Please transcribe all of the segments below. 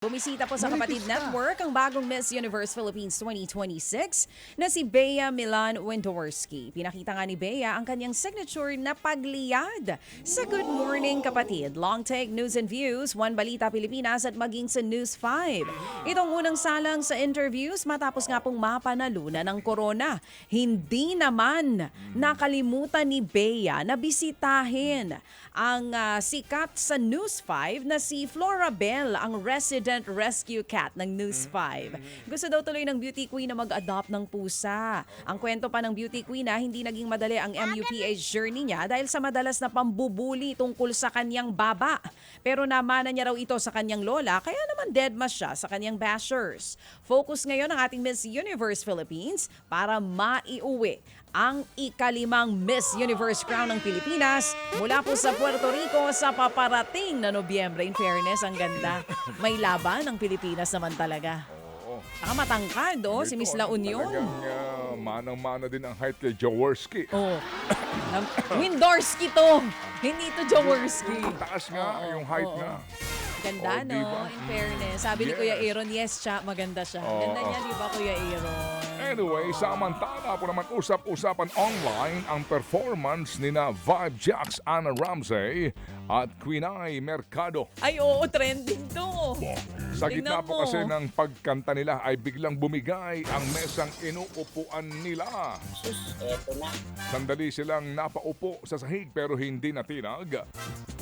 Bumisita po sa Kapatid Network ang bagong Miss Universe Philippines 2026 na si Bea Milan Windorski. Pinakita nga ni Bea ang kanyang signature na pagliyad sa Good Morning Kapatid, Long Take News and Views, One Balita Pilipinas at maging sa News 5. Itong unang salang sa interviews matapos nga pong mapanalunan ng corona. Hindi naman nakalimutan ni Bea na bisitahin ang sikat sa News 5 na si Flora Bell, ang resident rescue cat ng News 5. Gusto daw tuloy ng beauty queen na mag-adopt ng pusa. Ang kwento pa ng beauty queen na hindi naging madali ang MUPH journey niya dahil sa madalas na pambubuli tungkol sa kanyang baba. Pero namana niya raw ito sa kanyang lola kaya naman deadma siya sa kanyang bashers. Focus ngayon ang ating Miss Universe Philippines para maiuwi ang ikalimang Miss Universe crown ng Pilipinas mula po sa Puerto Rico sa paparating na Nobyembre. In fairness, ang ganda. May laban ang Pilipinas naman talaga. Oo. Matangkad, si Miss La Union. Talagang manang-mana din ang height kay Jaworski. Windorski to. Hindi to Jaworski. Taas nga, yung height nga. Ganda, no? Diba? In fairness. Sabi ni Kuya Aaron, yes, siya, maganda siya. Ganda niya, di ba, Kuya Aaron? Anyway, samantala po naman usap-usapan online ang performance ni na Vibe Jacks Ana Ramsey at Quinay Mercado. Ay, oo, trending to. Sa gitna Tingnan po mo. kasi ng pagkanta nila ay biglang bumigay ang mesang inuupuan nila. Eto na. Sandali silang napaupo sa sahig pero hindi natinag.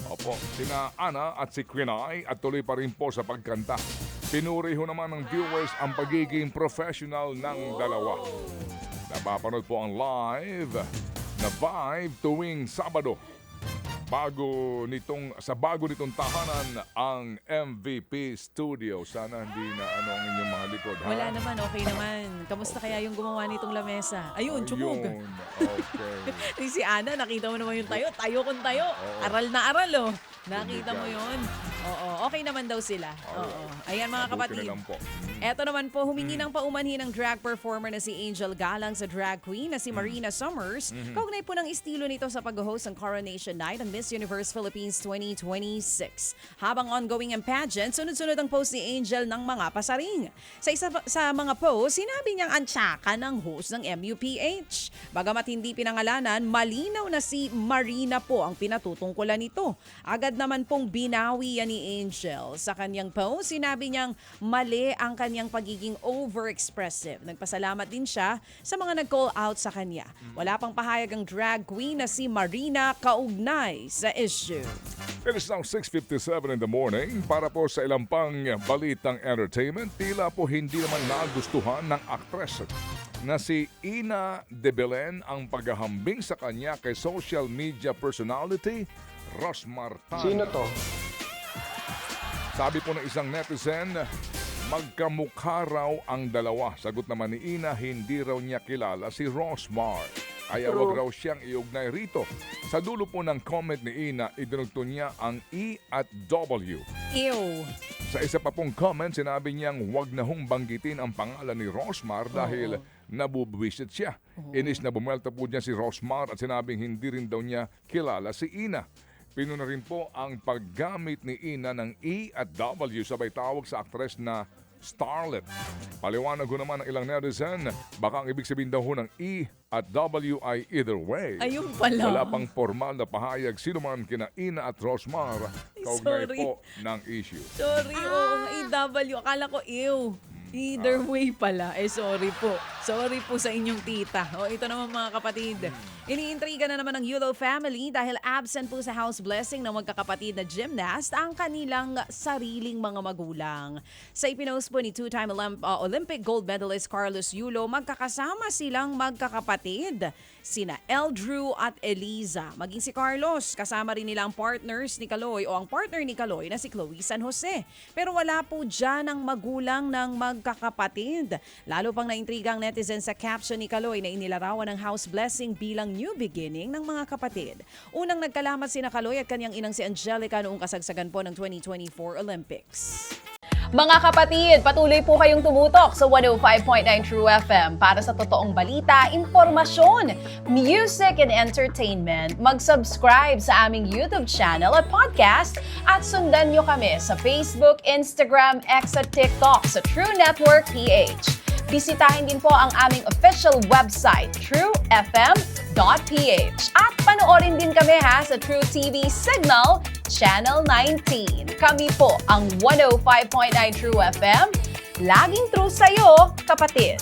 Opo, sina Ana at si Quinay at tuloy pa rin po sa pagkanta. Pinuri ho naman ng viewers ang pagiging professional ng dalawa. Napapanood po ang live na Vibe tuwing Sabado. Bago nitong tahanan ang MVP Studio. Sana hindi na ang inyong mga likod. Ha? Wala naman, okay naman. Kamusta kaya yung gumawa nitong lamesa? Ayun, tsumog. Ayun, okay. Si Ana, nakita mo naman yung tayo. Tayo kung tayo. Aral na aral, Nakita mo yun? Oo, okay naman daw sila. Oo. Ayan mga Mabuti kapatid. na lang po. Eto naman po, humingi ng paumanhin ng drag performer na si Angel Galang sa drag queen na si Marina Summers. Kaugnay po ng estilo nito sa pag-host ng Coronation Night ng Miss Universe Philippines 2026. Habang ongoing ang pageant, sunod-sunod ang post ni Angel ng mga pasaring. Sa mga post, sinabi niyang antsaka ng host ng MUPH. Bagamat hindi pinangalanan, malinaw na si Marina po ang pinatutungkulan nito. Agad naman pong binawi yan ni Angel. Sa kanyang post, sinabi niyang mali ang kanyang pagiging over-expressive. Nagpasalamat din siya sa mga nag-call out sa kanya. Wala pang pahayag ang drag queen na si Marina kaugnay sa issue. It is now 6:57 in the morning. Para po sa ilang pang balitang entertainment, tila po hindi naman nagustuhan ng aktres na si Ina de Belen ang paghahambing sa kanya kay social media personality Rosmar Tan. Sino to? Sabi po ng isang netizen, magkamukha raw ang dalawa. Sagot naman ni Ina, hindi raw niya kilala si Rosmar. Kaya wag raw siyang iugnay rito. Sa dulo po ng comment ni Ina, idinugto niya ang E at W. Ew. Sa isa pa pong comment, sinabi niyang wag na hong banggitin ang pangalan ni Rosmar dahil nabubwisit siya. Inis na bumelta po niya si Rosmar at sinabing hindi rin daw niya kilala si Ina. Pinuna rin po ang paggamit ni Ina ng E at W sabay tawag sa aktres na Starlet. Paliwanag ko naman ng ilang netizen, baka ang ibig sabihin daw ho ng E at W ay either way. Ayun pala. Wala pang formal na pahayag sino man kina Ina at Rosmar kaugnay Sorry. po ng issue. Sorry, AW. Akala ko ew. Either way pala. Sorry po. Sorry po sa inyong tita. Ito naman mga kapatid. Iniintriga na naman ng Yulo family dahil absent po sa house blessing ng magkakapatid na gymnast ang kanilang sariling mga magulang. Sa ipinost po ni two-time Olympic gold medalist Carlos Yulo, magkakasama silang magkakapatid. Sina Eldrew at Eliza. Maging si Carlos, kasama rin nila ang partners ni Kaloy o ang partner ni Kaloy na si Chloe San Jose. Pero wala po dyan ang magulang ng magkakapatid. Lalo pang naintriga ang netizen sa caption ni Kaloy na inilarawan ng house blessing bilang new beginning ng mga kapatid. Unang nagkalamat sina Kaloy at kanyang inang si Angelica noong kasagsagan po ng 2024 Olympics. Mga kapatid, patuloy po kayong tumutok sa 105.9 True FM para sa totoong balita, impormasyon, music and entertainment. Mag-subscribe sa aming YouTube channel at podcast at sundan nyo kami sa Facebook, Instagram, X at TikTok sa True Network PH. Bisitahin din po ang aming official website, truefm.ph. At panoorin din kami sa True TV Signal, Channel 19. Kami po ang 105.9 True FM. Laging true sa'yo, kapatid.